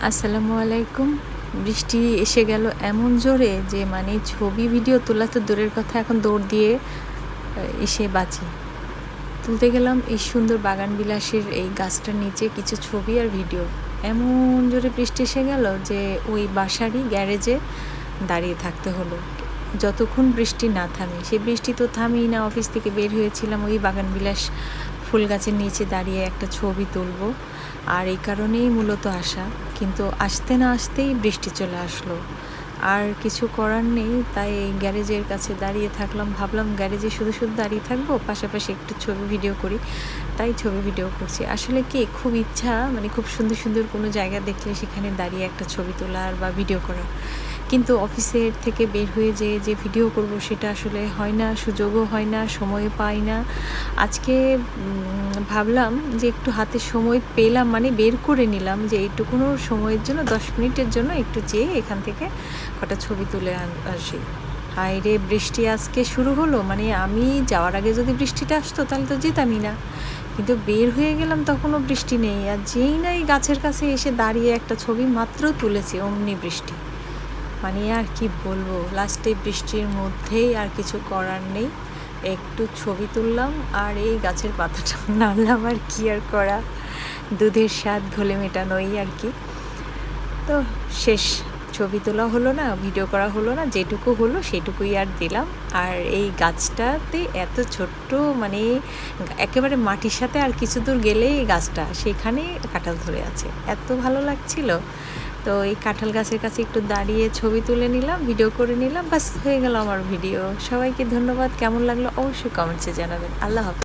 আসসালামু আলাইকুম। বৃষ্টি এসে গেল এমন জোরে যে মানে ছবি ভিডিও তোলা তো দূরের কথা, এখন দৌড় দিয়ে এসে বাঁচি। তুলতে গেলাম এই সুন্দর বাগান বিলাসের এই গাছটার নিচে কিছু ছবি আর ভিডিও। এমন জোরে বৃষ্টি এসে গেল যে ওই বাসারই গ্যারেজে দাঁড়িয়ে থাকতে হলো যতক্ষণ বৃষ্টি না থামে। সে বৃষ্টি তো থামেই না। অফিস থেকে বের হয়েছিলাম ওই বাগান বিলাস ফুল গাছের নিচে দাঁড়িয়ে একটা ছবি তুলব, আর এই কারণেই মূলত আসা। কিন্তু আসতে না আসতেই বৃষ্টি চলে আসলো, আর কিছু করার নেই। তাই এই গ্যারেজের কাছে দাঁড়িয়ে থাকলাম। ভাবলাম গ্যারেজে শুধু শুধু দাঁড়িয়ে থাকবো, পাশাপাশি একটু ছবি ভিডিও করি। তাই ছবি ভিডিও করছি। আসলে কি খুব ইচ্ছা, মানে খুব সুন্দর সুন্দর কোনো জায়গা দেখলে সেখানে দাঁড়িয়ে একটা ছবি তোলার বা ভিডিও করার, কিন্তু অফিসের থেকে বের হয়ে যে ভিডিও করব সেটা আসলে হয় না, সুযোগও হয় না, সময় পাই না। আজকে ভাবলাম যে একটু হাতে সময় পেলাম, মানে বের করে নিলাম যে এইটুকুনো সময়ের জন্য 10 মিনিটের জন্য একটু যেয়ে এখান থেকে কটা ছবি তুলে আসি। হায় রে, বৃষ্টি আজকে শুরু হলো। মানে আমি যাওয়ার আগে যদি বৃষ্টিটা আসতো তাহলে তো যেতামই না, কিন্তু বের হয়ে গেলাম তখনও বৃষ্টি নেই। আর যেই না এই গাছের কাছে এসে দাঁড়িয়ে একটা ছবি মাত্র তুলেছি, অমনি বৃষ্টি। মানে আর কি বলবো, লাস্টে বৃষ্টির মধ্যেই আর কিছু করার নেই, একটু ছবি তুললাম আর এই গাছের পাতাটা নাড়লাম। আর কি আর করা, দুধের স্বাদ ঘোলে মেটানোই আর কি। তো শেষ, ছবি তোলা হলো না, ভিডিও করা হলো না, যেটুকু হলো সেটুকুই আর দিলাম। আর এই গাছটাতে এত ছোট্ট, মানে একেবারে মাটির সাথে আর কিছু দূর গেলেই এই গাছটা, সেখানে কাঁঠাল ধরে আছে, এত ভালো লাগছিল। তো এই কাঁঠাল গাছের কাছে একটু দাঁড়িয়ে ছবি তুলে নিলাম, ভিডিও করে নিলাম, বাস হয়ে গেল আমার ভিডিও। সবাইকে ধন্যবাদ। কেমন লাগলো অবশ্যই কমেন্টসে জানাবেন। আল্লাহ হাফেজ।